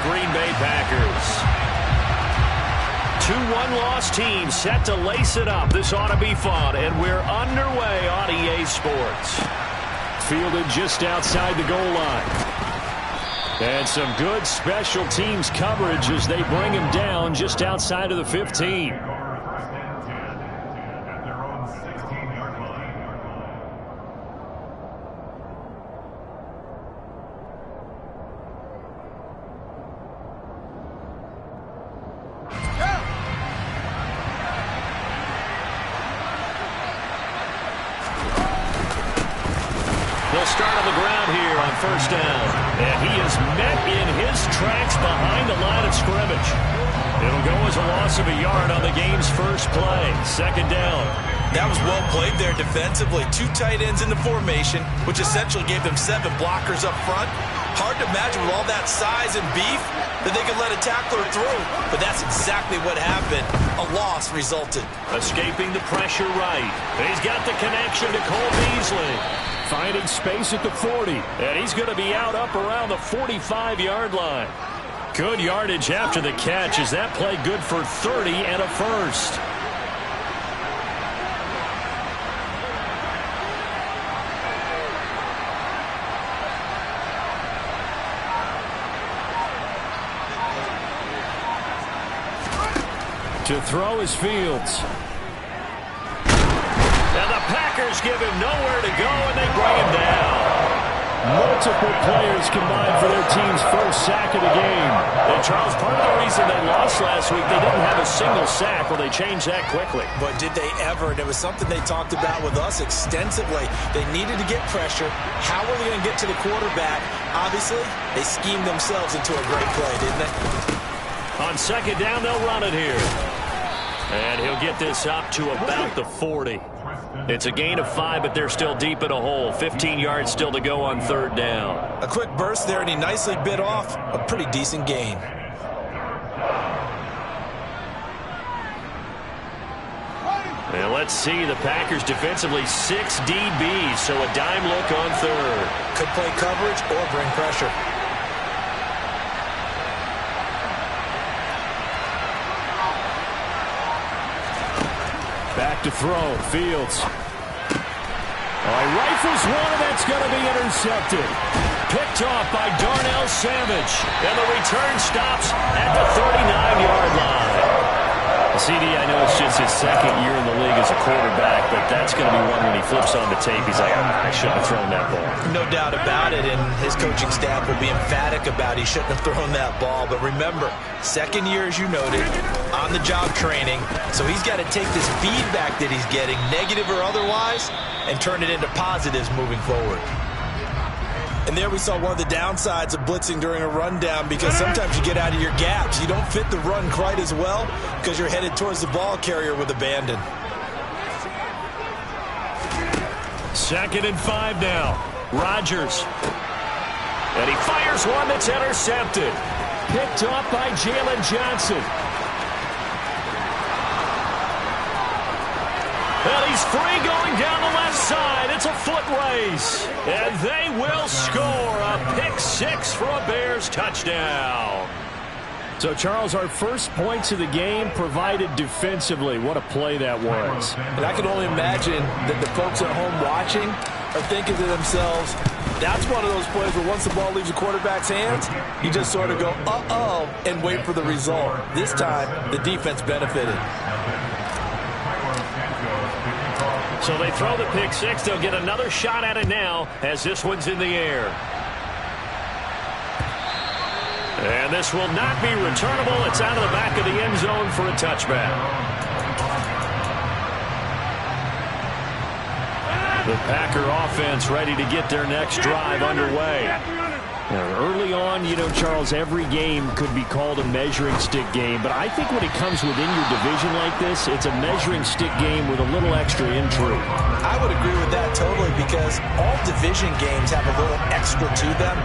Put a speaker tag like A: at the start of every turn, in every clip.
A: Green Bay Packers. 2 1-loss teams set to lace it up. This ought to be fun, and we're underway on EA Sports. Fielded just outside the goal line. And some good special teams coverage as they bring him down just outside of the 15. They'll start on the ground here on first down. And he is met in his tracks behind the line of scrimmage. It'll go as a loss of a yard on the game's first play. Second down.
B: That was well played there defensively. 2 tight ends in the formation, which essentially gave them 7 blockers up front. Hard to imagine with all that size and beef that they could let a tackler through. But that's exactly what happened. A loss resulted.
A: Escaping the pressure right. He's got the connection to Cole Beasley. Finding space at the 40. And he's going to be out up around the 45-yard line. Good yardage after the catch. Is that play good for 30 and a first? To throw is Fields. And the Packers give him nowhere to go, and they bring him down. Multiple players combined for their team's first sack of the game. And, Charles, part of the reason they lost last week, they didn't have a single sack. Well, they changed that quickly.
B: But did they ever? And it was something they talked about with us extensively. They needed to get pressure. How were they going to get to the quarterback? Obviously, they schemed themselves into a great play, didn't they?
A: On second down, they'll run it here. And he'll get this up to about the 40. It's a gain of 5, but they're still deep in a hole. 15 yards still to go on third down.
B: A quick burst there, and he nicely bit off a pretty decent gain.
A: And let's see, the Packers defensively 6 DBs, so a dime look on third.
B: Could play coverage or bring pressure.
A: Back to throw, Fields. He rifles one, and that's going to be intercepted. Picked off by Darnell Savage. And the return stops at the 39-yard line. CD, I know it's just his second year in the league as a quarterback, but that's going to be one when he flips on the tape. He's like, I shouldn't have thrown that ball.
B: No doubt about it, and his coaching staff will be emphatic about he shouldn't have thrown that ball. But remember, second year, as you noted, on-the-job training. So he's got to take this feedback that he's getting, negative or otherwise, and turn it into positives moving forward. And there we saw one of the downsides of blitzing during a rundown, because sometimes you get out of your gaps. You don't fit the run quite as well because you're headed towards the ball carrier with abandon.
A: 2nd and 5 now. Rodgers. And he fires one that's intercepted. Picked off by Jalen Johnson. And he's free going down the left side. It's a foot race. And they will score a pick-6 for a Bears touchdown. So, Charles, our first points of the game provided defensively. What a play that was.
B: And I can only imagine that the folks at home watching are thinking to themselves, that's one of those plays where once the ball leaves the quarterback's hands, you just sort of go, uh-oh, and wait for the result. This time, the defense benefited.
A: So they throw the pick-6. They'll get another shot at it now as this one's in the air. And this will not be returnable. It's out of the back of the end zone for a touchback. The Packer offense ready to get their next drive underway. Now, early on, you know, Charles, every game could be called a measuring stick game, but I think when it comes within your division like this, it's a measuring stick game with a little extra intrigue.
B: I would agree with that totally, because all division games have a little extra to them.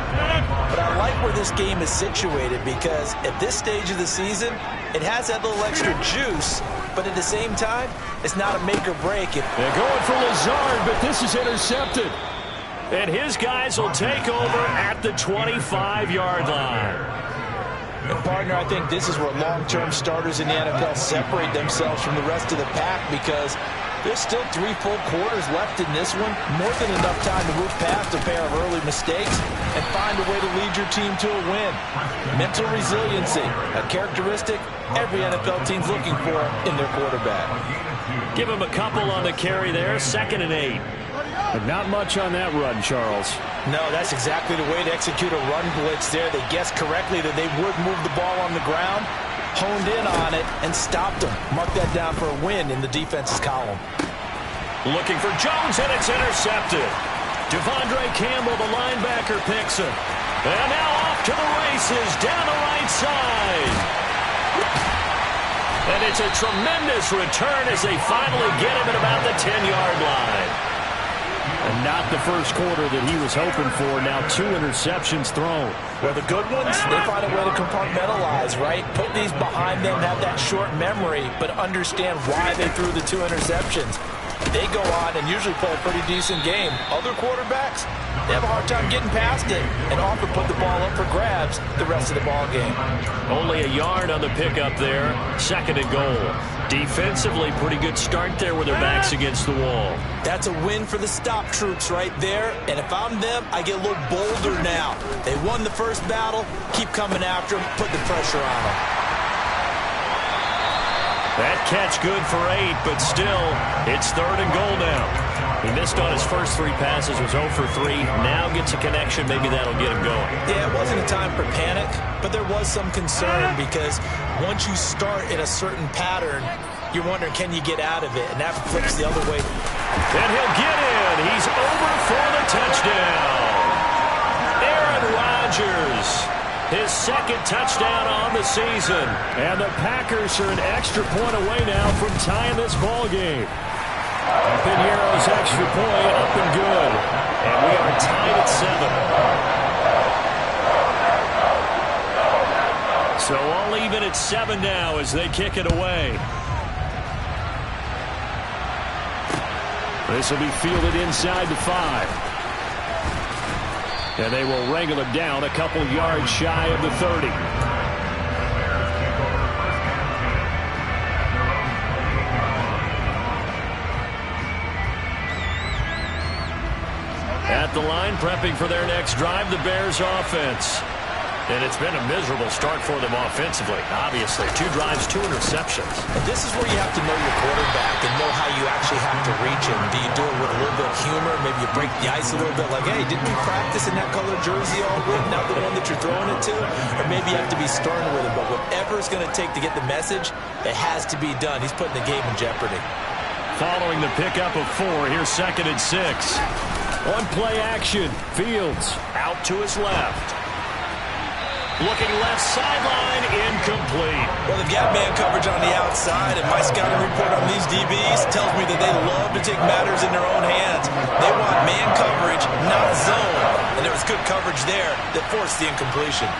B: But I like where this game is situated, because at this stage of the season, it has that little extra juice, but at the same time, it's not a make or break.
A: They're going for Lazard, but this is intercepted. And his guys will take over at the 25-yard line.
B: Partner, I think this is where long-term starters in the NFL separate themselves from the rest of the pack, because there's still 3 full quarters left in this one. More than enough time to move past a pair of early mistakes and find a way to lead your team to a win. Mental resiliency, a characteristic every NFL team's looking for in their quarterback.
A: Give him a couple on the carry there, 2nd and 8. But not much on that run, Charles.
B: No, that's exactly the way to execute a run blitz there. They guessed correctly that they would move the ball on the ground, honed in on it, and stopped them. Mark that down for a win in the defense's column.
A: Looking for Jones, and it's intercepted. Devondre Campbell, the linebacker, picks him. And now off to the races, down the right side. And it's a tremendous return as they finally get him at about the 10-yard line. And not the first quarter that he was hoping for. Now 2 interceptions thrown.
B: Well, the good ones, they find a way to compartmentalize, right? Put these behind them, have that short memory, but understand why they threw the 2 interceptions. They go on and usually play a pretty decent game. Other quarterbacks, they have a hard time getting past it and often put the ball up for grabs the rest of the ball game.
A: Only a yard on the pickup there. 2nd and goal. Defensively, pretty good start there with their backs against the wall.
B: That's a win for the stop troops right there. And if I'm them, I get a little bolder now. They won the first battle. Keep coming after them. Put the pressure on them.
A: That catch good for 8, but still, it's 3rd and goal now. He missed on his first 3 passes, was 0 for 3. Now gets a connection. Maybe that'll get him going.
B: Yeah, it wasn't a time for panic, but there was some concern because once you start in a certain pattern, you're wondering, can you get out of it? And that flips the other way.
A: And he'll get in. He's over for the touchdown. Aaron Rodgers, his 2nd touchdown on the season. And the Packers are an extra point away now from tying this ball game. Pinero's extra point up and good. And we are tied at 7. So all even at 7 now as they kick it away. This will be fielded inside the 5. And they will wrangle it down a couple yards shy of the 30. At the line, prepping for their next drive, the Bears offense. And it's been a miserable start for them offensively, obviously. 2 drives, 2 interceptions.
B: But this is where you have to know your quarterback and know how you actually have to reach him. Do you do it with a little bit of humor? Maybe you break the ice a little bit like, hey, didn't we practice in that color jersey all week, not the one that you're throwing it to? Or maybe you have to be stern with him. But whatever it's going to take to get the message, it has to be done. He's putting the game in jeopardy.
A: Following the pickup of 4, here's 2nd and 6. On play action, Fields out to his left. Looking left sideline, incomplete.
B: Well, they've got man coverage on the outside, and my scouting report on these DBs tells me that they love to take matters in their own hands. They want man coverage, not zone. And there was good coverage there that forced the incompletion.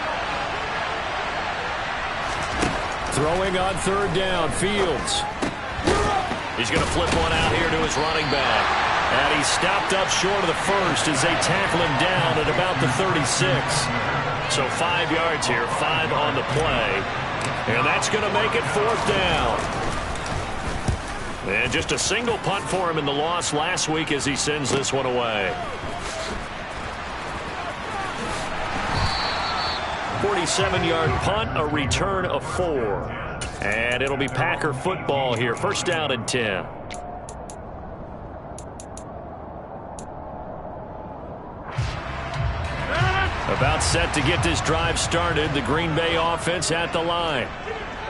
A: Throwing on 3rd down, Fields. He's going to flip one out here to his running back. And he's stopped up short of the first as they tackle him down at about the 36. So 5 yards here, 5 on the play. And that's going to make it 4th down. And just a single punt for him in the loss last week as he sends this one away. 47-yard punt, a return of 4. And it'll be Packer football here. 1st down and 10. About set to get this drive started. The Green Bay offense at the line.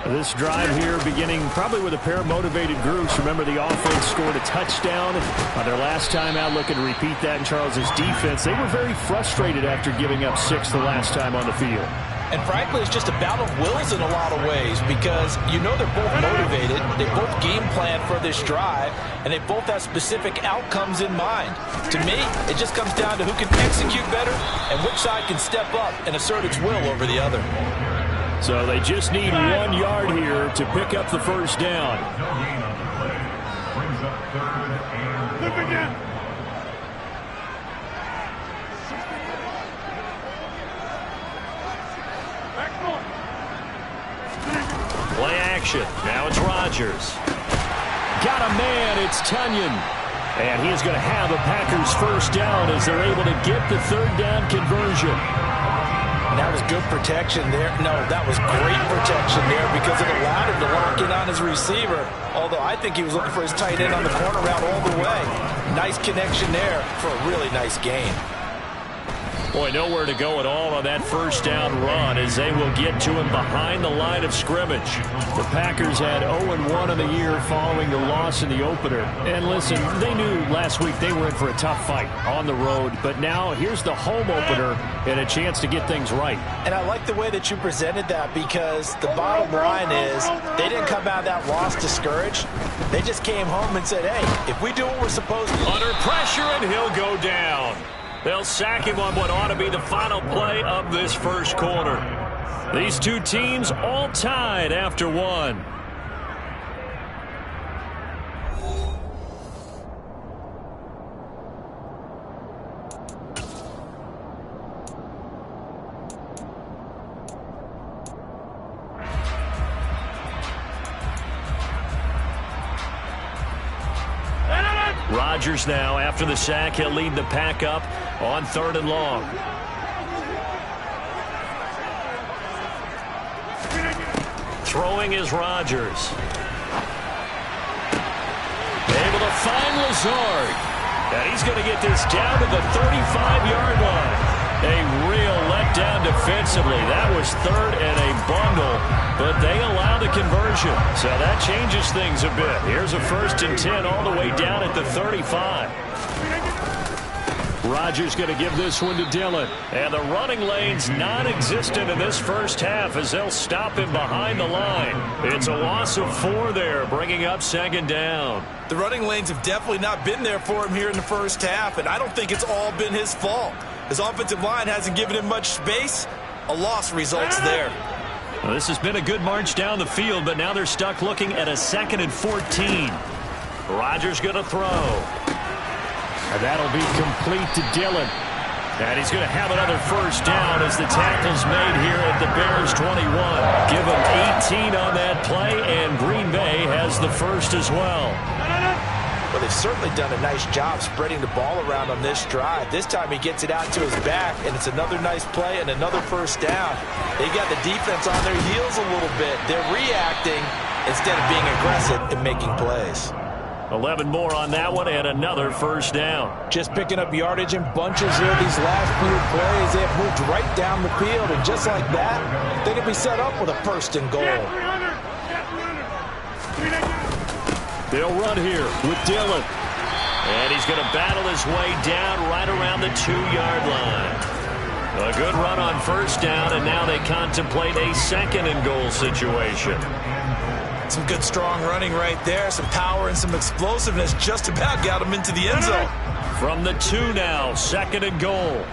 A: This drive here beginning probably with a pair of motivated groups. Remember, the offense scored a touchdown on their last time out. Looking to repeat that in Charles's defense. They were very frustrated after giving up 6 the last time on the field.
B: And frankly, it's just a battle of wills in a lot of ways because you know they're both motivated. They both game plan for this drive, and they both have specific outcomes in mind. To me, it just comes down to who can execute better and which side can step up and assert its will over the other.
A: So they just need 1 yard here to pick up the 1st down. action. Now it's Rodgers. Got a man. It's Tunyon. And he is going to have a Packers first down as they're able to get the third down conversion.
B: That was good protection there. No, that was great protection there because it allowed him to lock in on his receiver. Although I think he was looking for his tight end on the corner route all the way. Nice connection there for a really nice gain.
A: Boy, nowhere to go at all on that first down run as they will get to him behind the line of scrimmage. The Packers had 0-1 in the year following the loss in the opener. And listen, they knew last week they were in for a tough fight on the road. But now here's the home opener and a chance to get things right.
B: And I like the way that you presented that because the bottom line is they didn't come out of that loss discouraged. They just came home and said, hey, if we do what we're supposed to.
A: Under pressure, and he'll go down. They'll sack him on what ought to be the final play of this first quarter. These two teams all tied after one. Rodgers now, after the sack, he'll lead the pack up on 3rd and long. Throwing is Rodgers. Able to find Lazard. And he's going to get this down to the 35-yard line. A real letdown defensively. That was 3rd and a bundle, but they allow the conversion. So that changes things a bit. Here's a 1st and 10 all the way down at the 35. Rodgers going to give this one to Dillon. And the running lane's non-existent in this first half as they'll stop him behind the line. It's a loss of 4 there, bringing up 2nd down.
B: The running lanes have definitely not been there for him here in the first half, and I don't think it's all been his fault. His offensive line hasn't given him much space. A loss results there.
A: Well, this has been a good march down the field, but now they're stuck looking at a 2nd and 14. Rodgers going to throw. And that'll be complete to Dillon. And he's going to have another first down as the tackle's made here at the Bears 21. Give him 18 on that play, and Green Bay has the first as well.
B: Well, they've certainly done a nice job spreading the ball around on this drive. This time he gets it out to his back, and it's another nice play and another first down. They got the defense on their heels a little bit. They're reacting instead of being aggressive and making plays.
A: 11 more on that one and another first down.
B: Just picking up yardage in bunches here these last few plays. They have moved right down the field, and just like that, they can be set up with a 1st and goal.
A: They'll run here with Dillon. And he's going to battle his way down right around the 2-yard line. A good run on first down, and now they contemplate a 2nd and goal situation.
B: Some good strong running right there. Some power and some explosiveness just about got him into the end zone.
A: From the 2 now, 2nd and goal.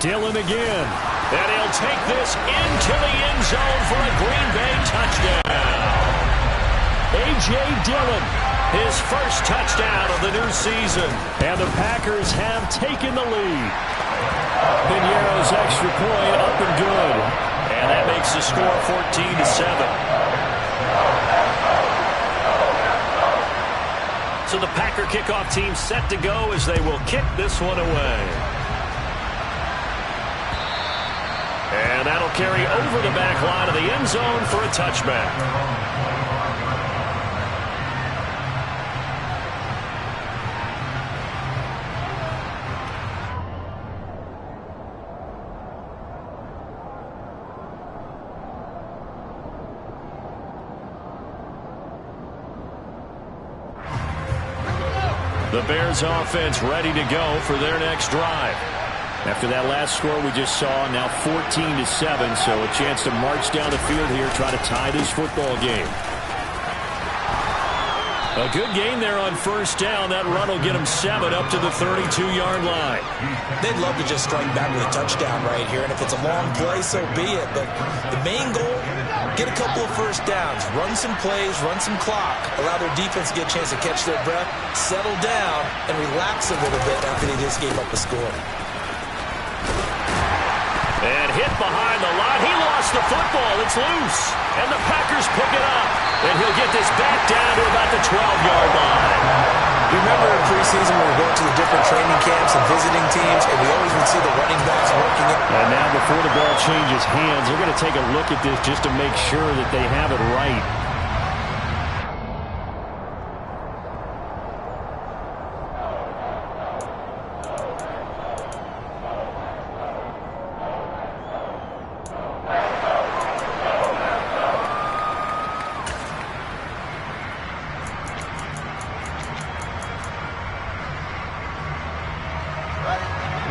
A: Dillon again. And he'll take this into the end zone for a Green Bay touchdown. A.J. Dillon, his first touchdown of the new season. And the Packers have taken the lead. Piñeiro's extra point up and good. And that makes the score 14-7. So the Packer kickoff team set to go as they will kick this one away. And that'll carry over the back line of the end zone for a touchback. The Bears offense ready to go for their next drive. After that last score we just saw, now 14-7, so a chance to march down the field here, try to tie this football game. A good gain there on first down. That run will get them 7 up to the 32-yard line.
B: They'd love to just strike back with a touchdown right here, and if it's a long play, so be it. But the main goal get a couple of first downs, run some plays, run some clock, allow their defense to get a chance to catch their breath, settle down, and relax a little bit after they just gave up a score.
A: And hit behind the line. He lost the football. It's loose. And the Packers pick it up. And he'll get this back down to about the 12-yard line.
B: You remember in preseason when we were going to the different training camps and visiting teams, and we always would see the running backs working it.
A: And now before the ball changes hands, they're going to take a look at this just to make sure that they have it right.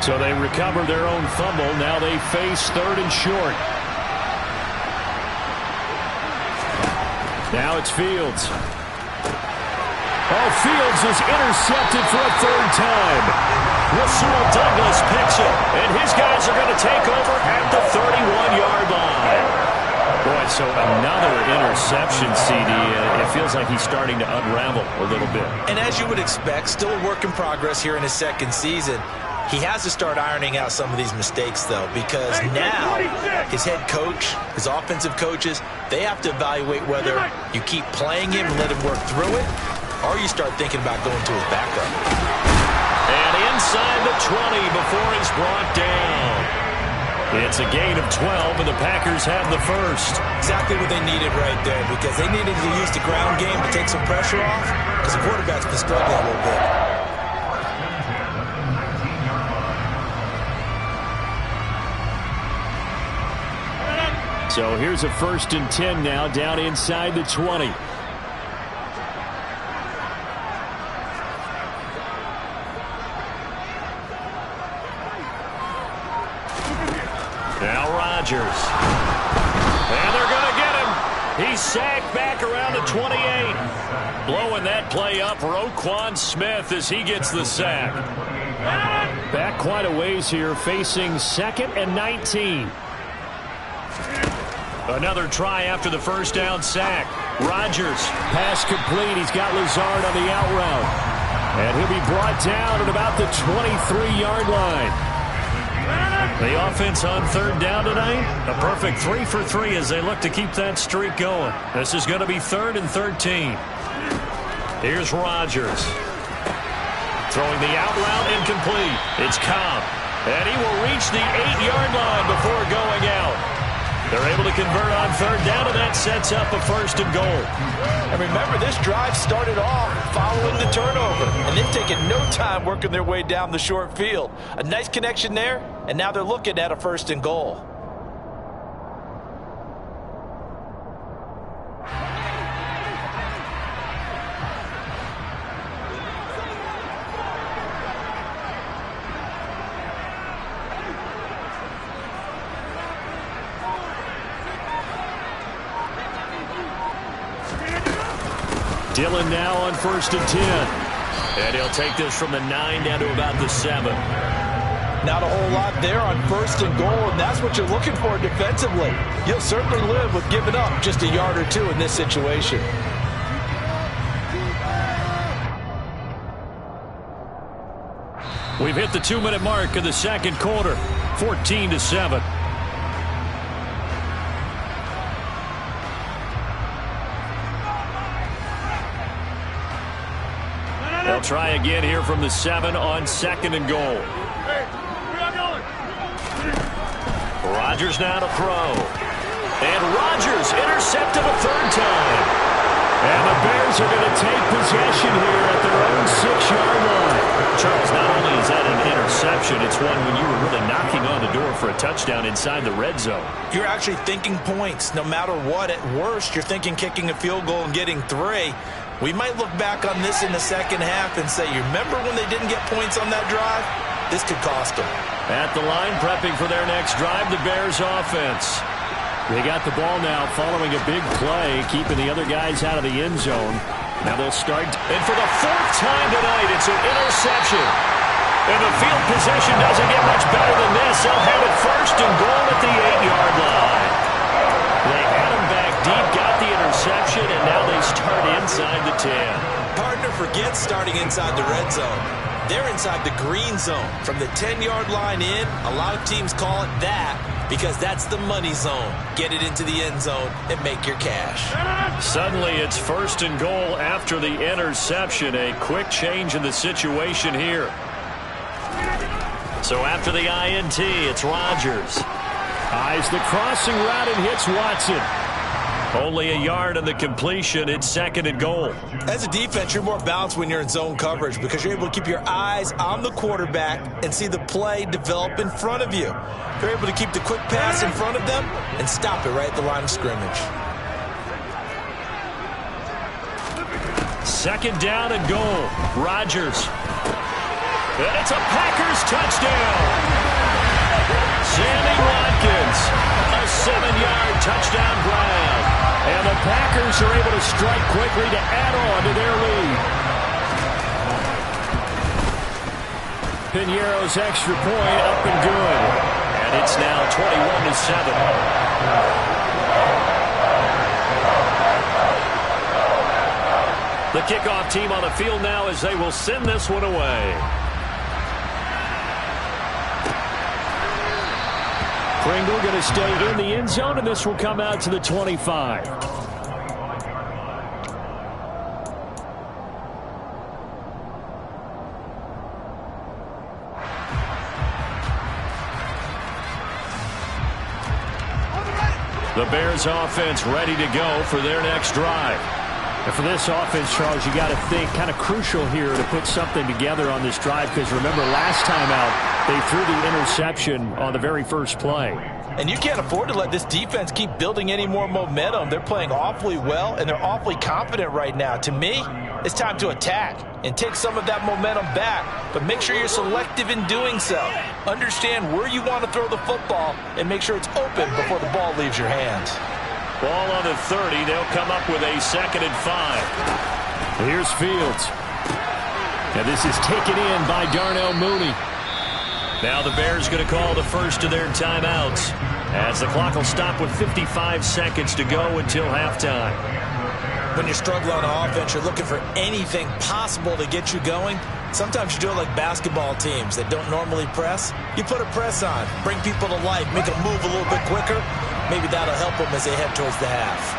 A: So they recover their own fumble. Now they face 3rd and short. Now it's Fields. Oh, Fields is intercepted for a 3rd time. Rasul Douglas picks it, and his guys are going to take over at the 31-yard line. Boy, so another interception, CD. It feels like he's starting to unravel a little bit.
B: And as you would expect, still a work in progress here in his 2nd season. He has to start ironing out some of these mistakes, though, because now his head coach, his offensive coaches, they have to evaluate whether you keep playing him and let him work through it, or you start thinking about going to his backup.
A: And inside the 20 before he's brought down. It's a gain of 12, and the Packers have the first.
B: Exactly what they needed right there, because they needed to use the ground game to take some pressure off, because the quarterback's been struggling a little bit.
A: So here's a 1st and 10 now, down inside the 20. Now Rodgers. And they're going to get him. He's sacked back around the 28. Blowing that play up, Roquan Smith as he gets the sack. Back quite a ways here, facing 2nd and 19. Another try after the 1st down sack. Rodgers, pass complete. He's got Lazard on the out route. And he'll be brought down at about the 23-yard line. The offense on 3rd down tonight, a perfect 3 for 3 as they look to keep that streak going. This is going to be 3rd and 13. Here's Rodgers. Throwing the out route incomplete. It's Cobb. And he will reach the 8-yard line before going out. They're able to convert on 3rd down, and that sets up a 1st and goal.
B: And remember, this drive started off following the turnover, and they've taken no time working their way down the short field. A nice connection there, and now they're looking at a 1st and goal.
A: Dillon now on 1st and 10. And he'll take this from the 9 down to about the 7.
B: Not a whole lot there on 1st and goal, and that's what you're looking for defensively. You'll certainly live with giving up just a yard or 2 in this situation.
A: We've hit the 2-minute mark of the 2nd quarter, 14-7. They'll try again here from the 7 on 2nd and goal. Rodgers now to throw. And Rodgers intercepted a 3rd time. And the Bears are going to take possession here at their own 6-yard line. Charles, not only is that an interception, it's one when you were really knocking on the door for a touchdown inside the red zone.
B: You're actually thinking points. No matter what, at worst, you're thinking kicking a field goal and getting 3. We might look back on this in the 2nd half and say, you remember when they didn't get points on that drive? This could cost them.
A: At the line, prepping for their next drive, the Bears offense. They got the ball now following a big play, keeping the other guys out of the end zone. Now they'll start. And for the 4th time tonight, it's an interception. And the field position doesn't get much better than this. They'll have it 1st and goal at the 8-yard line. They had him back interception, and now they start inside the 10.
B: Partner, forget starting inside the red zone. They're inside the green zone. From the 10-yard line in, a lot of teams call it that because that's the money zone. Get it into the end zone and make your cash.
A: Suddenly, it's 1st and goal after the interception. A quick change in the situation here. So after the INT, it's Rodgers. Eyes the crossing route and hits Watson. Only a yard on the completion. It's 2nd and goal.
B: As a defense, you're more balanced when you're in zone coverage because you're able to keep your eyes on the quarterback and see the play develop in front of you. You're able to keep the quick pass in front of them and stop it right at the line of scrimmage.
A: 2nd down and goal. Rodgers. And it's a Packers touchdown. Sammy Watkins, a 7-yard touchdown grab. And the Packers are able to strike quickly to add on to their lead. Piñeiro's extra point up and good. And it's now 21-7. The kickoff team on the field now as they will send this one away. Pringle going to stay in the end zone, and this will come out to the 25. The Bears offense ready to go for their next drive. And for this offense, Charles, you got to think kind of crucial here to put something together on this drive because remember last time out they threw the interception on the very first play.
B: And you can't afford to let this defense keep building any more momentum. They're playing awfully well, and they're awfully confident right now. To me, it's time to attack and take some of that momentum back. But make sure you're selective in doing so. Understand where you want to throw the football and make sure it's open before the ball leaves your hands.
A: Ball on the 30. They'll come up with a 2nd and 5. Here's Fields. And this is taken in by Darnell Mooney. Now the Bears going to call the first of their timeouts as the clock will stop with 55 seconds to go until halftime.
B: When you struggle on offense, you're looking for anything possible to get you going. Sometimes you do it like basketball teams that don't normally press. You put a press on, bring people to life, make them move a little bit quicker. Maybe that'll help them as they head towards the half.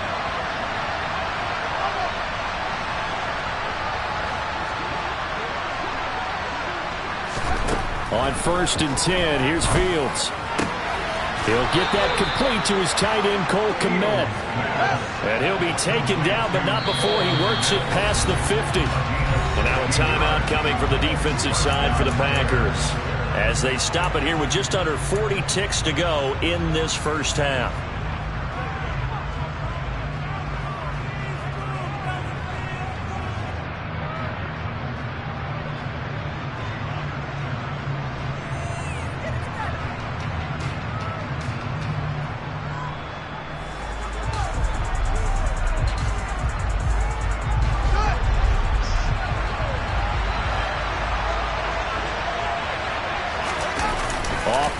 A: On 1st and 10, here's Fields. He'll get that complete to his tight end, Cole Kmet. And he'll be taken down, but not before he works it past the 50. And now a timeout coming from the defensive side for the Packers as they stop it here with just under 40 ticks to go in this first half.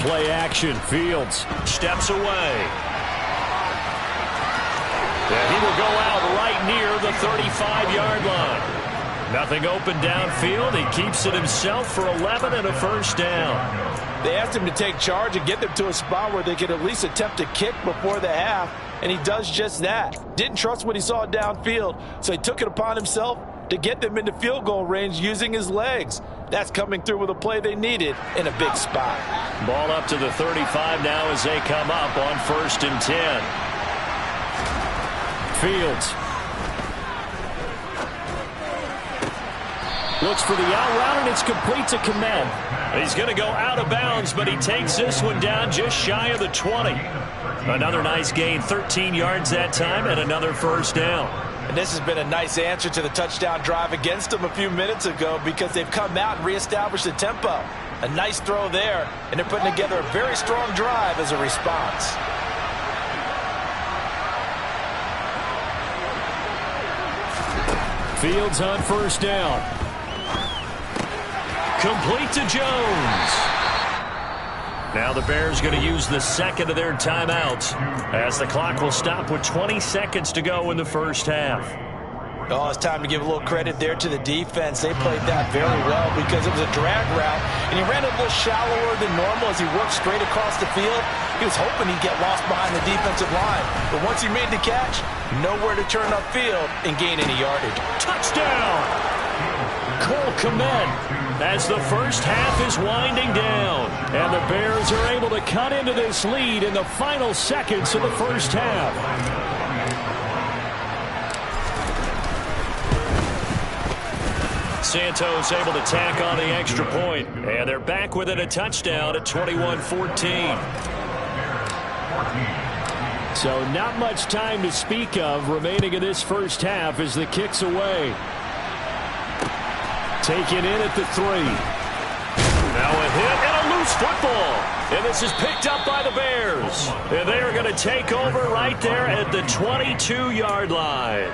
A: Play action. Fields steps away. And he will go out right near the 35-yard line. Nothing open downfield. He keeps it himself for 11 and a first down.
B: They asked him to take charge and get them to a spot where they could at least attempt to kick before the half, and he does just that. Didn't trust what he saw downfield, so he took it upon himself to get them into field goal range using his legs. That's coming through with a play they needed in a big spot.
A: Ball up to the 35 now as they come up on 1st and 10. Fields looks for the out route, and it's complete to Kmet. He's going to go out of bounds, but he takes this one down just shy of the 20. Another nice gain, 13 yards that time, and another first down.
B: And this has been a nice answer to the touchdown drive against them a few minutes ago because they've come out and reestablished the tempo. A nice throw there, and they're putting together a very strong drive as a response.
A: Fields on 1st down. Complete to Jones. Now the Bears going to use the second of their timeouts as the clock will stop with 20 seconds to go in the first half.
B: Oh, it's time to give a little credit there to the defense. They played that very well because it was a drag route, and he ran a little shallower than normal as he worked straight across the field. He was hoping he'd get lost behind the defensive line, but once he made the catch, nowhere to turn upfield and gain any yardage.
A: Touchdown! Cole Kmet as the first half is winding down, and the Bears are able to cut into this lead in the final seconds of the first half. Santos able to tack on the extra point, and they're back within a touchdown at 21-14. So not much time to speak of remaining in this first half as the kick's away. Taken in at the 3. Now a hit and a loose football. And this is picked up by the Bears. And they are going to take over right there at the 22-yard line.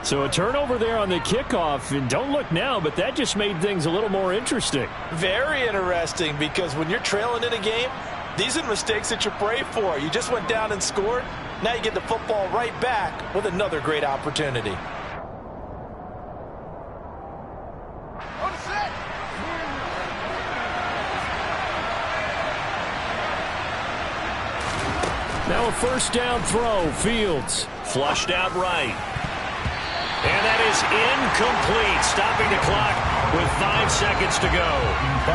A: So a turnover there on the kickoff, and don't look now, but that just made things a little more interesting.
B: Very interesting, because when you're trailing in a game, these are the mistakes that you pray for. You just went down and scored. Now you get the football right back with another great opportunity.
A: Now a first down throw. Fields flushed out right. And that is incomplete, stopping the clock with 5 seconds to go.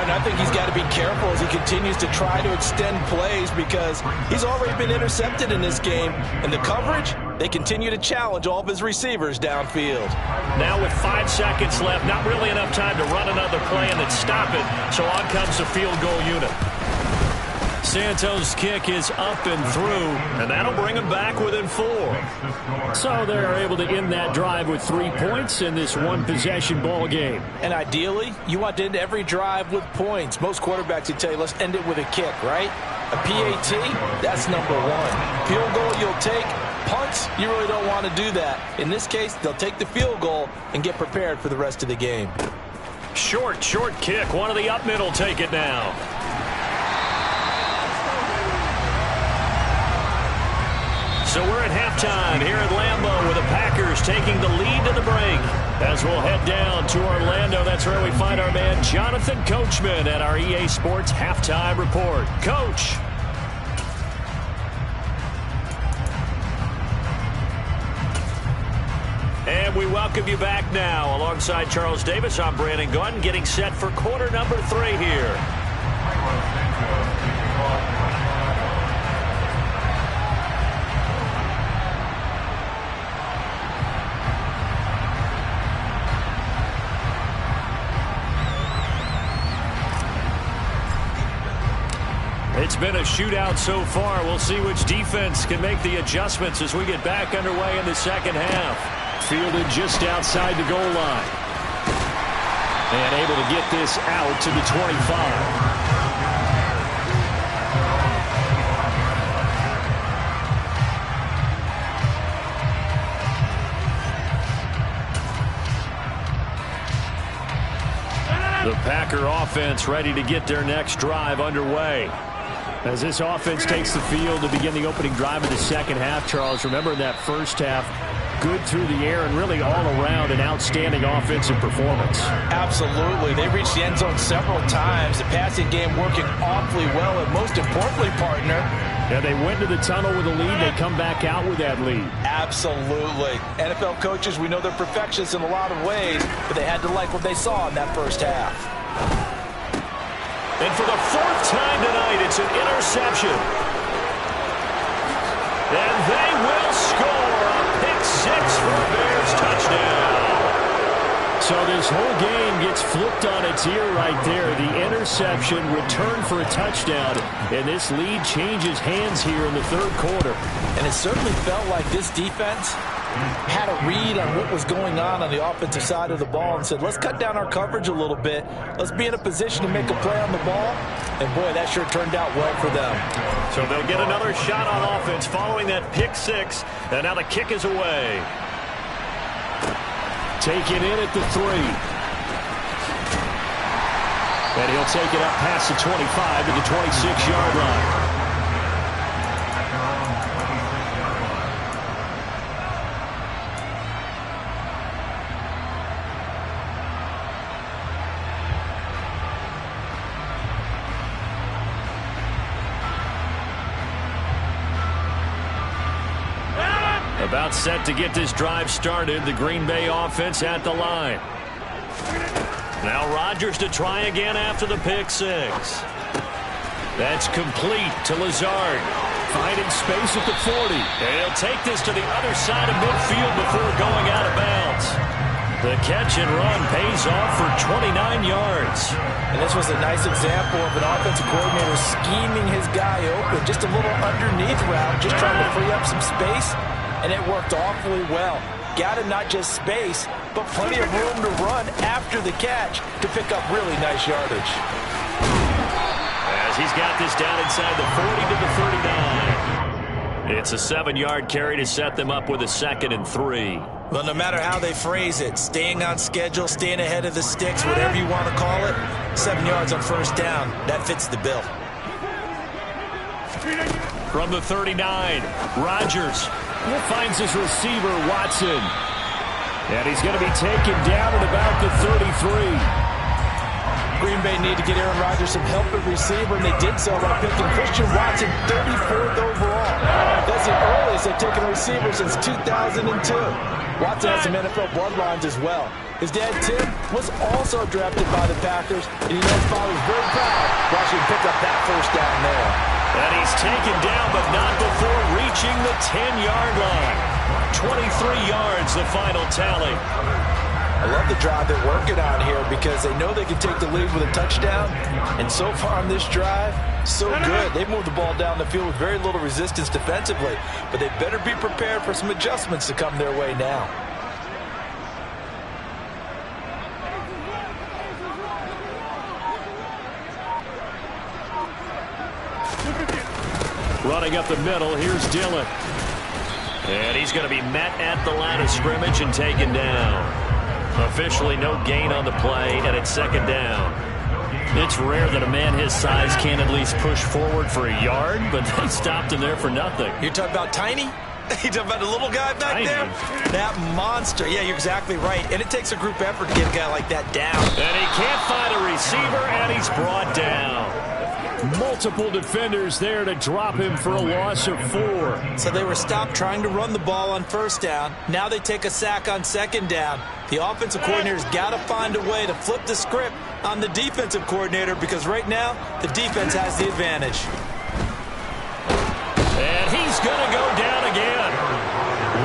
B: And I think he's got to be careful as he continues to try to extend plays because he's already been intercepted in this game. And the coverage, they continue to challenge all of his receivers downfield.
A: Now with 5 seconds left, not really enough time to run another play and then stop it. So on comes the field goal unit. Santos' kick is up and through, and that'll bring him back within 4. So they're able to end that drive with 3 points in this one-possession ball game.
B: And ideally, you want to end every drive with points. Most quarterbacks would tell you, let's end it with a kick, right? A PAT, that's number 1. Field goal you'll take. Punts, you really don't want to do that. In this case, they'll take the field goal and get prepared for the rest of the game.
A: Short kick. One of the up middle take it now. So we're at halftime here at Lambeau with the Packers taking the lead to the break. As we'll head down to Orlando, that's where we find our man Jonathan Coachman at our EA Sports Halftime Report. Coach. And we welcome you back now. Alongside Charles Davis, I'm Brandon Gaudin, getting set for quarter number 3 here. It's been a shootout so far. We'll see which defense can make the adjustments as we get back underway in the second half. Fielded just outside the goal line. And able to get this out to the 25. The Packer offense ready to get their next drive underway. As this offense takes the field to begin the opening drive of the second half, Charles, remember in that first half, good through the air and really all around an outstanding offensive performance.
B: Absolutely. They reached the end zone several times. The passing game working awfully well, and most importantly, partner,
A: yeah, they went to the tunnel with a lead. They come back out with that lead.
B: Absolutely. NFL coaches, we know they're perfectionists in a lot of ways, but they had to like what they saw in that first half.
A: And for the 4th time tonight, it's an interception. And they will score a pick 6 for a Bears touchdown. So this whole game gets flipped on its ear right there. The interception, return for a touchdown, and this lead changes hands here in the 3rd quarter.
B: And it certainly felt like this defense had a read on what was going on the offensive side of the ball and said, let's cut down our coverage a little bit. Let's be in a position to make a play on the ball. And, boy, that sure turned out well for them.
A: So they'll get another shot on offense following that pick 6. And now the kick is away. Taken in at the 3. And he'll take it up past the 25 to the 26-yard line. About set to get this drive started. The Green Bay offense at the line. Now Rodgers to try again after the pick six. That's complete to Lazard. Finding space at the 40. And he'll take this to the other side of midfield before going out of bounds. The catch and run pays off for 29 yards.
B: And this was a nice example of an offensive coordinator scheming his guy open. Just a little underneath route, just trying to free up some space. And it worked awfully well. Got him not just space, but plenty of room to run after the catch to pick up really nice yardage.
A: As he's got this down inside the 40 to the 39. It's a 7-yard carry to set them up with a 2nd and 3.
B: Well, no matter how they phrase it, staying on schedule, staying ahead of the sticks, whatever you want to call it, 7 yards on first down, that fits the bill.
A: From the 39, Rodgers finds his receiver, Watson. And he's going to be taken down at about the 33.
B: Green Bay need to get Aaron Rodgers some help at receiver, and they did so by picking Christian Watson 34th overall. That's the earliest they've taken a receiver since 2002. Watson has some NFL bloodlines as well. His dad, Tim, was also drafted by the Packers, and he knows his father was very proud watching him pick up that first down there.
A: And he's taken down, but not before reaching the 10-yard line. 23 yards, the final tally.
B: I love the drive they're working on here because they know they can take the lead with a touchdown. And so far on this drive, so good. They've moved the ball down the field with very little resistance defensively. But they better be prepared for some adjustments to come their way now.
A: Running up the middle, here's Dillon. And he's going to be met at the line of scrimmage and taken down. Officially no gain on the play, and it's 2nd down. It's rare that a man his size can at least push forward for a yard, but they stopped him there for nothing.
B: You're talking about tiny? You talking about the little guy back there? That monster. Yeah, you're exactly right. And it takes a group effort to get a guy like that down.
A: And he can't find a receiver, and he's brought down. Multiple defenders there to drop him for a loss of 4.
B: So they were stopped trying to run the ball on first down. Now they take a sack on 2nd down. The offensive coordinator's got to find a way to flip the script on the defensive coordinator because right now the defense has the advantage.
A: And he's going to go down again.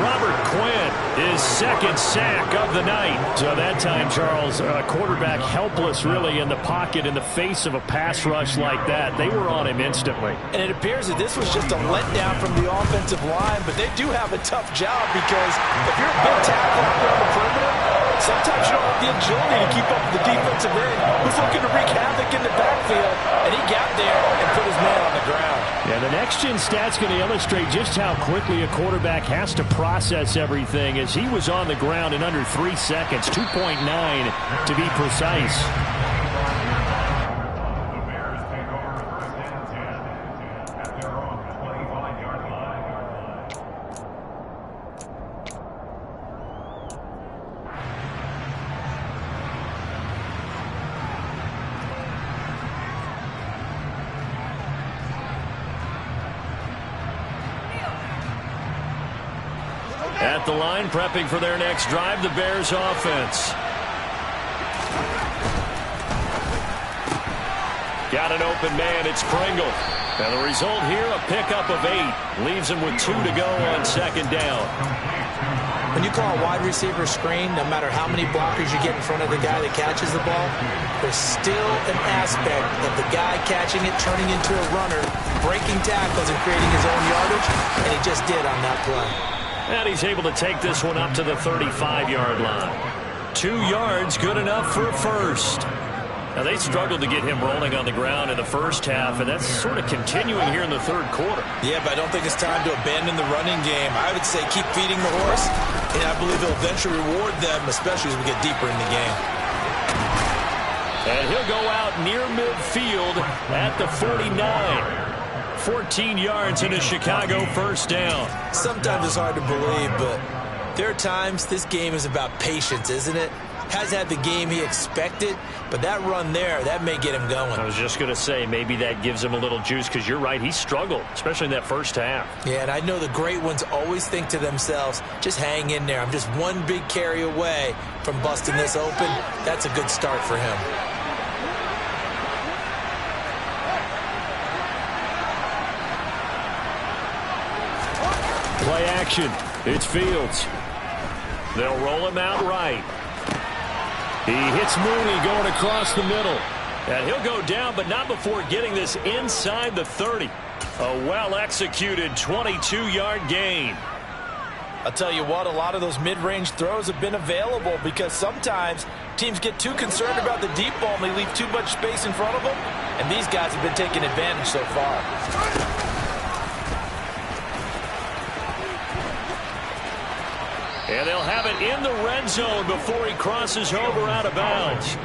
A: Robert Quinn, his 2nd sack of the night. So that time, Charles, quarterback helpless really in the pocket in the face of a pass rush like that. They were on him instantly.
B: And it appears that this was just a letdown from the offensive line, but they do have a tough job because if you're a big tackle out there on the perimeter, sometimes you don't have the agility to keep up with the defensive end who's looking to wreak havoc in the backfield, and he got there and put his man on the ground.
A: Yeah, the next-gen stat's going to illustrate just how quickly a quarterback has to process everything as he was on the ground in under 3 seconds, 2.9 to be precise. At the line, prepping for their next drive, the Bears offense. Got an open man, it's Pringle. And the result here, a pickup of 8. Leaves him with 2 to go on 2nd down.
B: When you call a wide receiver screen, no matter how many blockers you get in front of the guy that catches the ball, there's still an aspect of the guy catching it, turning into a runner, breaking tackles and creating his own yardage, and he just did on that play.
A: And he's able to take this one up to the 35-yard line. 2 yards, good enough for a first. Now, they struggled to get him rolling on the ground in the first half, and that's sort of continuing here in the 3rd quarter.
B: Yeah, but I don't think it's time to abandon the running game. I would say keep feeding the horse, and I believe he'll eventually reward them, especially as we get deeper in the game.
A: And he'll go out near midfield at the 49. 14 yards and a Chicago first down.
B: Sometimes it's hard to believe, but there are times this game is about patience, isn't it? Has had the game he expected, but that run there, that may get him going.
A: I was just going to say, maybe that gives him a little juice, because you're right, he struggled, especially in that first half.
B: Yeah, and I know the great ones always think to themselves, just hang in there. I'm just one big carry away from busting this open. That's a good start for him.
A: Play action. It's Fields. They'll roll him out right. He hits Mooney going across the middle. And he'll go down, but not before getting this inside the 30. A well-executed 22-yard gain.
B: I'll tell you what, a lot of those mid-range throws have been available because sometimes teams get too concerned about the deep ball and they leave too much space in front of them. And these guys have been taking advantage so far.
A: And they'll have it in the red zone before he crosses over out of bounds.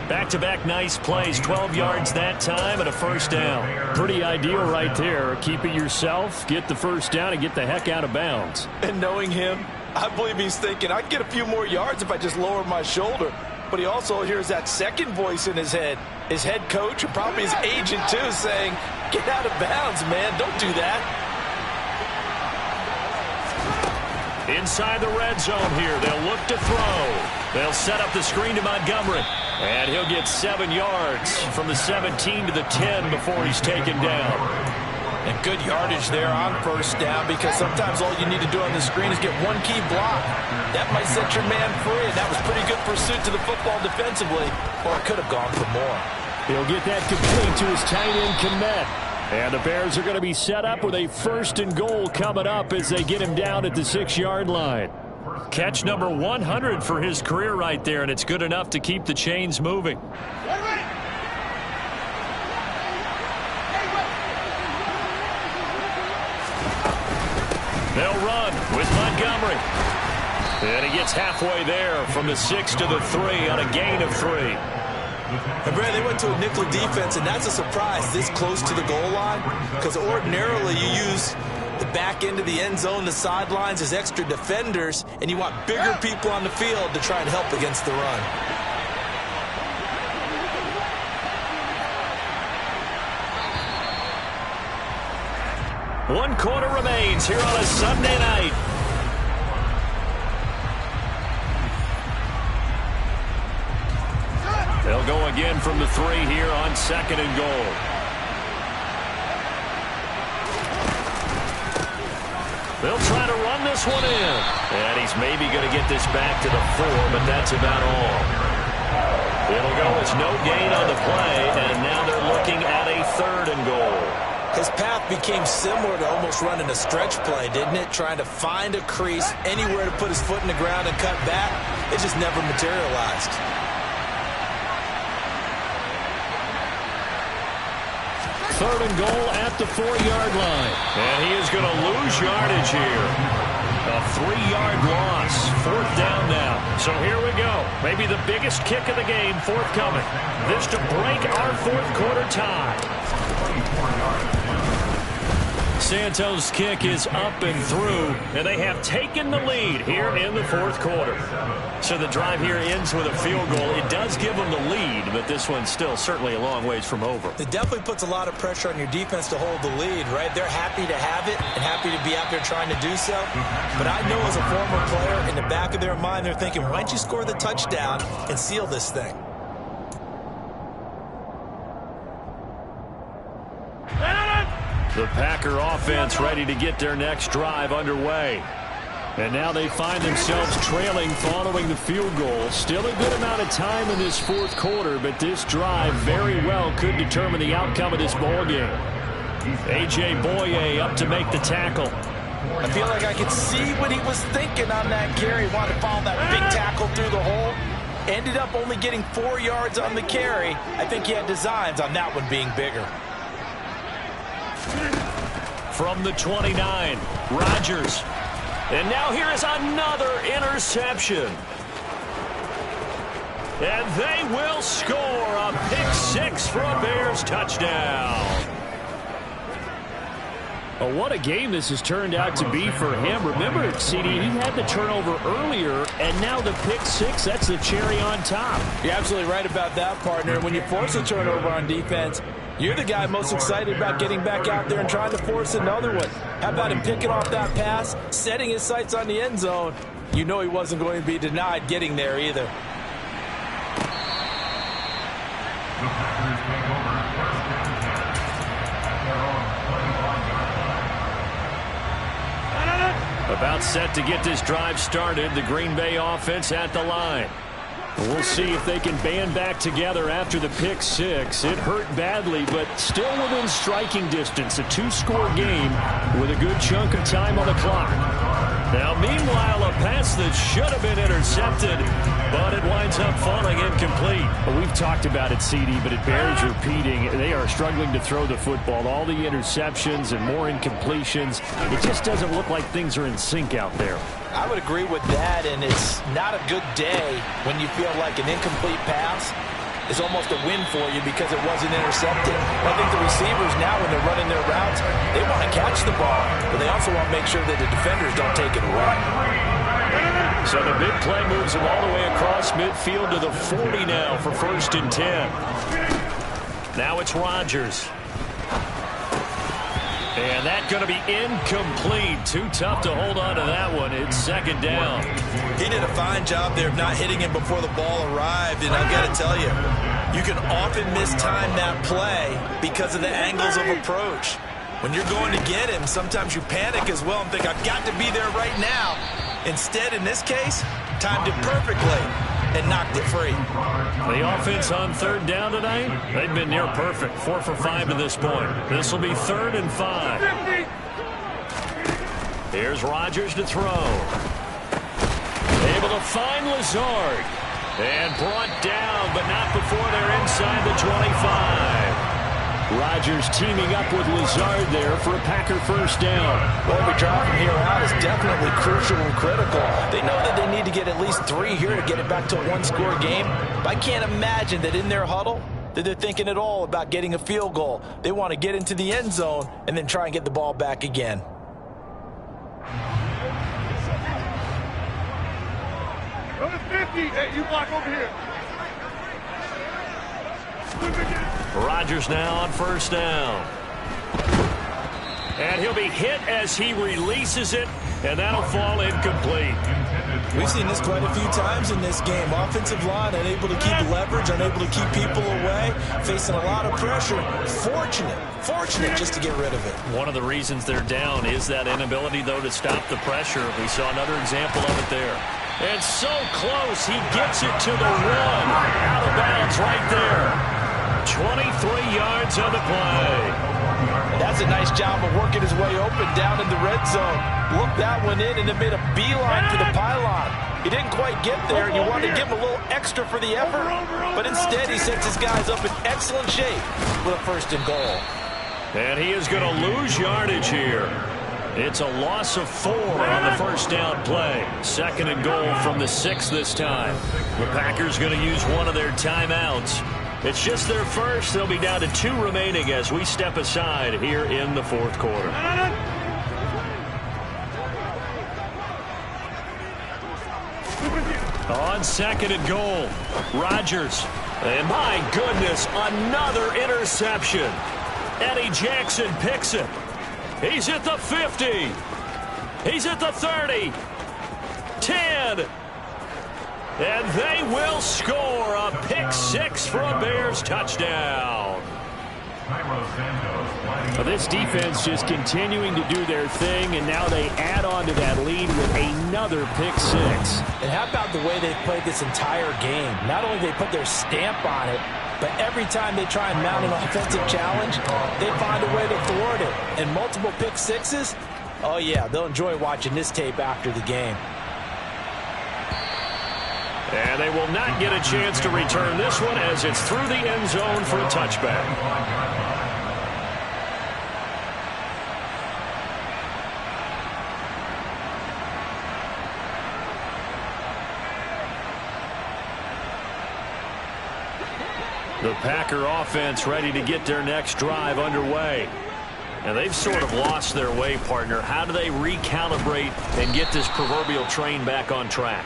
A: Back-to-back nice plays, 12 yards that time and a first down. Pretty ideal right there. Keep it yourself, get the first down, and get the heck out of bounds.
B: And knowing him, I believe he's thinking, I can get a few more yards if I just lower my shoulder. But he also hears that second voice in his head. His head coach, and probably his agent too, saying, get out of bounds, man, don't do that.
A: Inside the red zone here, they'll look to throw. They'll set up the screen to Montgomery. And he'll get 7 yards from the 17 to the 10 before he's taken down.
B: And good yardage there on first down, because sometimes all you need to do on the screen is get one key block. That might set your man free, and that was pretty good pursuit to the football defensively. Or it could have gone for more.
A: He'll get that complete to his tight end, Kmet. And the Bears are going to be set up with a 1st and goal coming up as they get him down at the 6-yard line. Catch number 100 for his career right there, and it's good enough to keep the chains moving. They'll run with Montgomery. And he gets halfway there from the 6 to the 3 on a gain of 3.
B: And Brad, they went to a nickel defense, and that's a surprise this close to the goal line, because ordinarily you use the back end of the end zone, the sidelines as extra defenders, and you want bigger people on the field to try and help against the run.
A: One quarter remains here on a Sunday night. They'll go again from the 3 here on 2nd and goal. They'll try to run this one in. And he's maybe going to get this back to the 4, but that's about all. It'll go as no gain on the play, and now they're looking at a 3rd and goal.
B: His path became similar to almost running a stretch play, didn't it? Trying to find a crease, anywhere to put his foot in the ground and cut back. It just never materialized.
A: 3rd and goal at the 4-yard line. And he is going to lose yardage here. A 3-yard loss. 4th down now. So here we go. Maybe the biggest kick of the game forthcoming. This to break our 4th quarter tie. Santos' kick is up and through, and they have taken the lead here in the 4th quarter. So the drive here ends with a field goal. It does give them the lead, but this one's still certainly a long ways from over.
B: It definitely puts a lot of pressure on your defense to hold the lead, right? They're happy to have it and happy to be out there trying to do so. But I know as a former player, in the back of their mind, they're thinking, why don't you score the touchdown and seal this thing?
A: The Packer offense ready to get their next drive underway. And now they find themselves trailing following the field goal. Still a good amount of time in this 4th quarter, but this drive very well could determine the outcome of this ball game. A.J. Boye up to make the tackle.
B: I feel like I could see what he was thinking on that carry. He wanted to follow that big tackle through the hole. Ended up only getting 4 yards on the carry. I think he had designs on that one being bigger.
A: From the 29, Rodgers. And now here is another interception. And they will score a pick six for a Bears touchdown. Well, what a game this has turned out to be for him. Remember, CD, he had the turnover earlier, and now the pick six, that's the cherry on top.
B: You're absolutely right about that, partner. When you force a turnover on defense, you're the guy most excited about getting back out there and trying to force another one. How about him picking off that pass, setting his sights on the end zone? You know he wasn't going to be denied getting there either.
A: About set to get this drive started, the Green Bay offense at the line. We'll see if they can band back together after the pick six. It hurt badly, but still within striking distance. A two-score game with a good chunk of time on the clock. Now, meanwhile, a pass that should have been intercepted, but it winds up falling incomplete. Well, we've talked about it, CD, but it bears repeating. They are struggling to throw the football. All the interceptions and more incompletions. It just doesn't look like things are in sync out there.
B: I would agree with that, and it's not a good day when you feel like an incomplete pass is almost a win for you because it wasn't intercepted. I think the receivers now, when they're running their routes, they want to catch the ball, but they also want to make sure that the defenders don't take it away.
A: So the big play moves them all the way across midfield to the 40 now for 1st and 10. Now it's Rodgers. And that's going to be incomplete. Too tough to hold on to that one. It's 2nd down.
B: He did a fine job there of not hitting him before the ball arrived. And I've got to tell you, you can often mistime that play because of the angles of approach. When you're going to get him, sometimes you panic as well and think, I've got to be there right now. Instead, in this case, timed it perfectly and knocked it free.
A: The offense on 3rd down tonight, they've been near perfect. 4 for 5 to this point. This will be 3rd and 5. Here's Rodgers to throw. Able to find Lazard. And brought down, but not before they're inside the 25. Rodgers teaming up with Lazard there for a Packer 1st down.
B: Well, every drive from here out is definitely crucial and critical. They know that they need to get at least 3 here to get it back to a one-score game. But I can't imagine that in their huddle that they're thinking at all about getting a field goal. They want to get into the end zone and then try and get the ball back again.
C: Go to 50. Hey, you block over here.
A: Rodgers now on 1st down. And he'll be hit as he releases it, and that'll fall incomplete.
B: We've seen this quite a few times in this game. Offensive line unable to keep leverage, unable to keep people away, facing a lot of pressure. Fortunate just to get rid of it.
A: One of the reasons they're down is that inability, though, to stop the pressure. We saw another example of it there. And so close, he gets it to the 1. Out of bounds right there. 23 yards on the play.
B: That's a nice job of working his way open down in the red zone. Looked that one in and then made a beeline for the pylon. He didn't quite get there, and you wanted to give him a little extra for the effort. But instead, he sets his guys up in excellent shape with a 1st and goal.
A: And he is going to lose yardage here. It's a loss of 4 on the 1st down play. 2nd and goal from the 6 this time. The Packers going to use one of their timeouts. It's just their first. They'll be down to 2 remaining as we step aside here in the 4th quarter. On 2nd and goal, Rodgers. And my goodness, another interception. Eddie Jackson picks it. He's at the 50. He's at the 30. 10. And they will score a pick 6 for a Bears touchdown. Well, this defense just continuing to do their thing, and now they add on to that lead with another pick 6.
B: And how about the way they've played this entire game? Not only they put their stamp on it, but every time they try and mount an offensive challenge, they find a way to thwart it. And multiple pick 6s, oh yeah, they'll enjoy watching this tape after the game.
A: And they will not get a chance to return this one as it's through the end zone for a touchback. The Packer offense ready to get their next drive underway. And they've sort of lost their way, partner. How do they recalibrate and get this proverbial train back on track?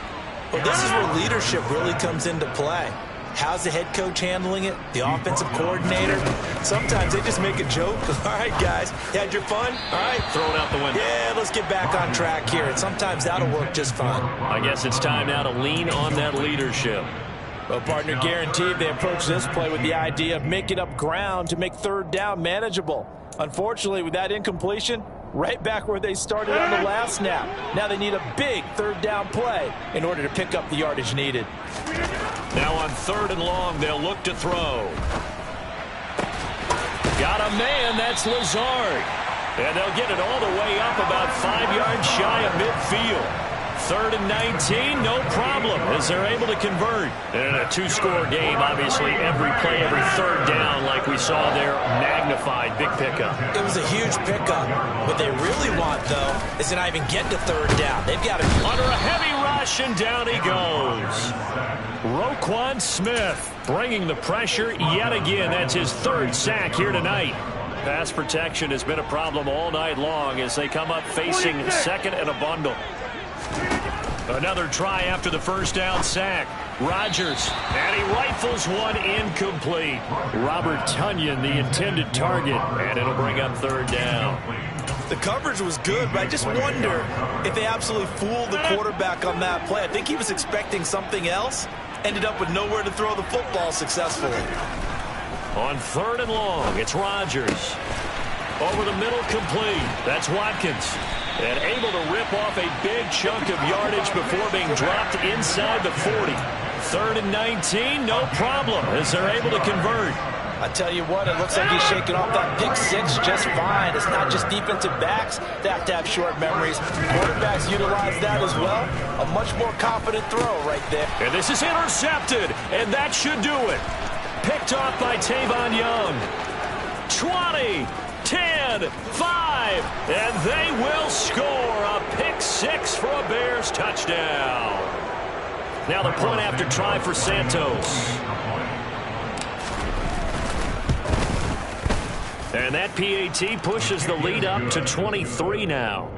B: Well, this is where leadership really comes into play. How's the head coach handling it? The offensive coordinator? Sometimes they just make a joke. All right, guys, you had your fun? All right.
A: Throw it out the window.
B: Yeah, let's get back on track here. And sometimes that'll work just fine.
A: I guess it's time now to lean on that leadership.
B: Well, partner, guaranteed they approach this play with the idea of making up ground to make third down manageable. Unfortunately, with that incompletion, right back where they started on the last snap. Now they need a big third down play in order to pick up the yardage needed.
A: Now on 3rd and long, they'll look to throw. Got a man, that's Lazard. And they'll get it all the way up about 5 yards shy of midfield. 3rd and 19, no problem, as they're able to convert. And in a 2-score game, obviously, every play, every third down, like we saw there, magnified, big pickup.
B: It was a huge pickup. What they really want, though, is to not even get to 3rd down. They've got to...
A: Under a heavy rush, and down he goes. Roquan Smith bringing the pressure yet again. That's his 3rd sack here tonight. Pass protection has been a problem all night long as they come up facing 2nd and a bundle. Another try after the 1st down sack. Rodgers, and he rifles one incomplete. Robert Tonyan, the intended target, and it'll bring up 3rd down.
B: The coverage was good, but I just wonder if they absolutely fooled the quarterback on that play. I think he was expecting something else. Ended up with nowhere to throw the football successfully.
A: On 3rd and long, it's Rodgers. Over the middle, complete. That's Watkins. And able to rip off a big chunk of yardage before being dropped inside the 40. 3rd and 19, no problem, as they're able to convert.
B: I tell you what, it looks like he's shaking off that pick 6 just fine. It's not just defensive backs that have to have short memories. Quarterbacks utilize that as well. A much more confident throw right there.
A: And this is intercepted, and that should do it. Picked off by Tavon Young. 20, 10, 5, and they will score a pick 6 for a Bears touchdown. Now the point after try for Santos. And that PAT pushes the lead up to 23 now.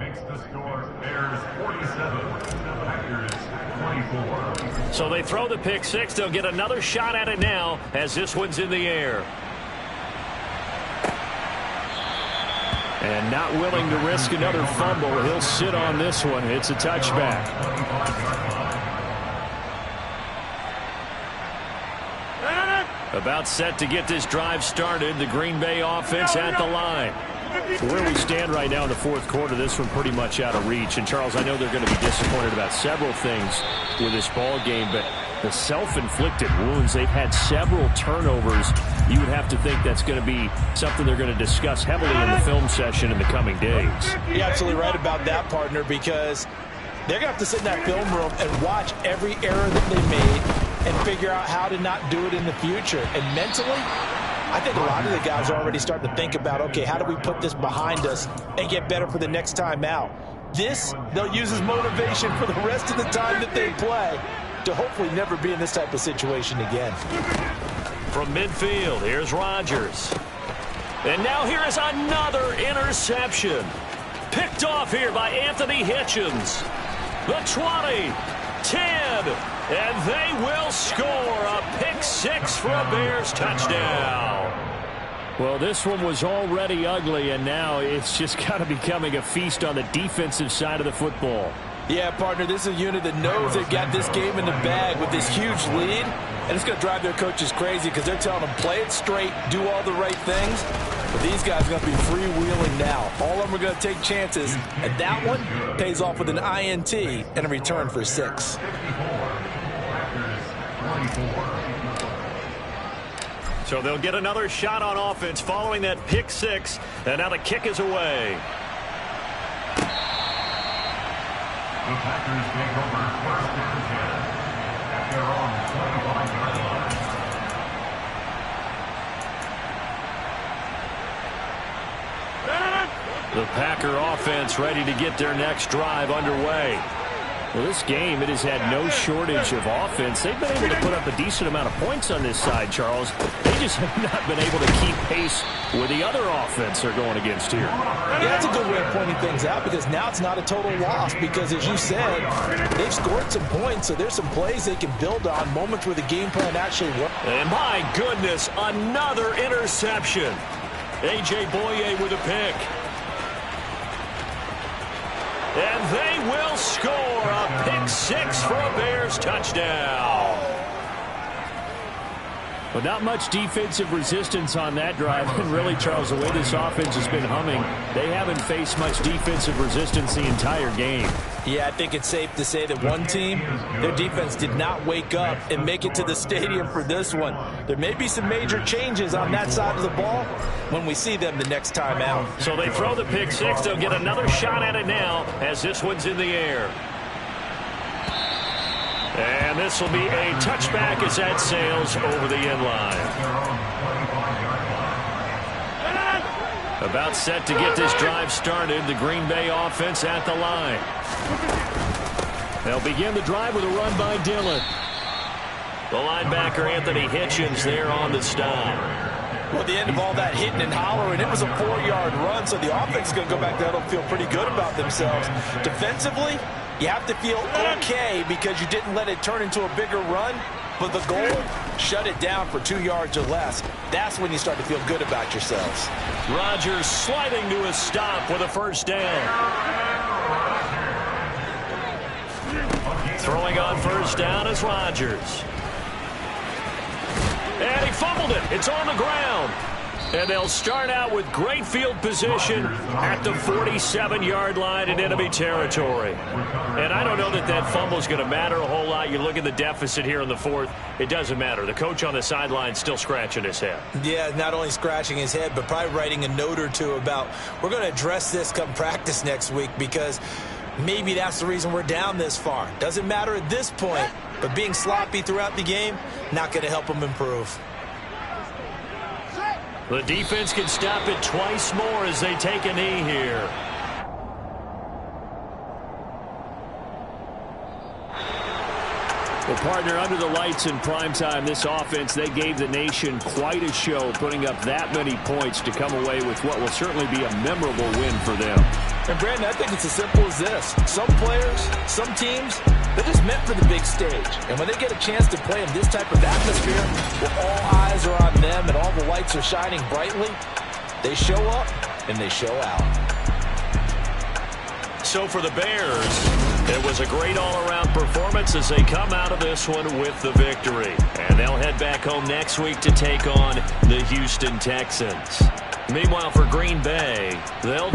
A: So they throw the pick 6. They'll get another shot at it now as this one's in the air. And not willing to risk another fumble. He'll sit on this one. It's a touchback. About set to get this drive started. The Green Bay offense at the line. Where we stand right now in the 4th quarter, this one pretty much out of reach. And, Charles, I know they're going to be disappointed about several things with this ball game, but the self-inflicted wounds, they've had several turnovers. You would have to think that's going to be something they're going to discuss heavily in the film session in the coming days.
B: You're absolutely right about that, partner, because they're going to have to sit in that film room and watch every error that they made and figure out how to not do it in the future. And mentally, I think a lot of the guys are already starting to think about, okay, how do we put this behind us and get better for the next time out? This, they'll use as motivation for the rest of the time that they play to hopefully never be in this type of situation again.
A: From midfield, here's Rodgers. And now here is another interception. Picked off here by Anthony Hitchens. The 20, 10, and they will score a pick 6 for a Bears touchdown. Well, this one was already ugly, and now it's just kind of becoming a feast on the defensive side of the football.
B: Yeah, partner, this is a unit that knows they've got this game in the bag with this huge lead, and it's going to drive their coaches crazy because they're telling them, play it straight, do all the right things. But these guys are going to be freewheeling now. All of them are going to take chances, and that one pays off with an INT and a return for 6.
A: So they'll get another shot on offense following that pick 6, and now the kick is away.
D: The Packers take over 1st and 10 at their own 25-yard line.
A: The Packer offense ready to get their next drive underway. Well, this game, it has had no shortage of offense. They've been able to put up a decent amount of points on this side, Charles. They just have not been able to keep pace with the other offense they're going against here.
B: Yeah, that's a good way of pointing things out, because now it's not a total loss, because as you said, they've scored some points, so there's some plays they can build on, moments where the game plan actually works.
A: And my goodness, another interception. A.J. Boye with a pick. And they will score a pick six for a Bears touchdown. But not much defensive resistance on that drive. And really, Charles, the way this offense has been humming, they haven't faced much defensive resistance the entire game.
B: Yeah, I think it's safe to say that one team, their defense did not wake up and make it to the stadium for this one. There may be some major changes on that side of the ball when we see them the next time out.
A: So they throw the pick six. They'll get another shot at it now as this one's in the air. And this will be a touchback as that sails over the end line. About set to get this drive started. The Green Bay offense at the line. They'll begin the drive with a run by Dillon. The linebacker Anthony Hitchens there on the stop.
B: Well, at the end of all that hitting and hollering, it was a 4-yard run, so the offense is going to go back there and feel pretty good about themselves. Defensively, you have to feel okay because you didn't let it turn into a bigger run, but the goal, shut it down for 2 yards or less. That's when you start to feel good about yourselves.
A: Rodgers sliding to a stop with a first down. Throwing on first down is Rodgers. And he fumbled it. It's on the ground. And they'll start out with great field position at the 47-yard line in enemy territory. And I don't know that that fumble is going to matter a whole lot. You look at the deficit here in the fourth. It doesn't matter. The coach on the sideline still scratching his head.
B: Yeah, not only scratching his head, but probably writing a note or two about, we're going to address this come practice next week, because maybe that's the reason we're down this far. Doesn't matter at this point, but being sloppy throughout the game, not going to help them improve.
A: The defense can stop it twice more as they take a knee here. Well, partner, under the lights in primetime, this offense, they gave the nation quite a show, putting up that many points to come away with what will certainly be a memorable win for them.
B: And, Brandon, I think it's as simple as this. Some players, some teams, they're just meant for the big stage. And when they get a chance to play in this type of atmosphere, where all eyes are on them and all the lights are shining brightly, they show up and they show out.
A: So for the Bears, it was a great all-around performance as they come out of this one with the victory. And they'll head back home next week to take on the Houston Texans. Meanwhile, for Green Bay, they'll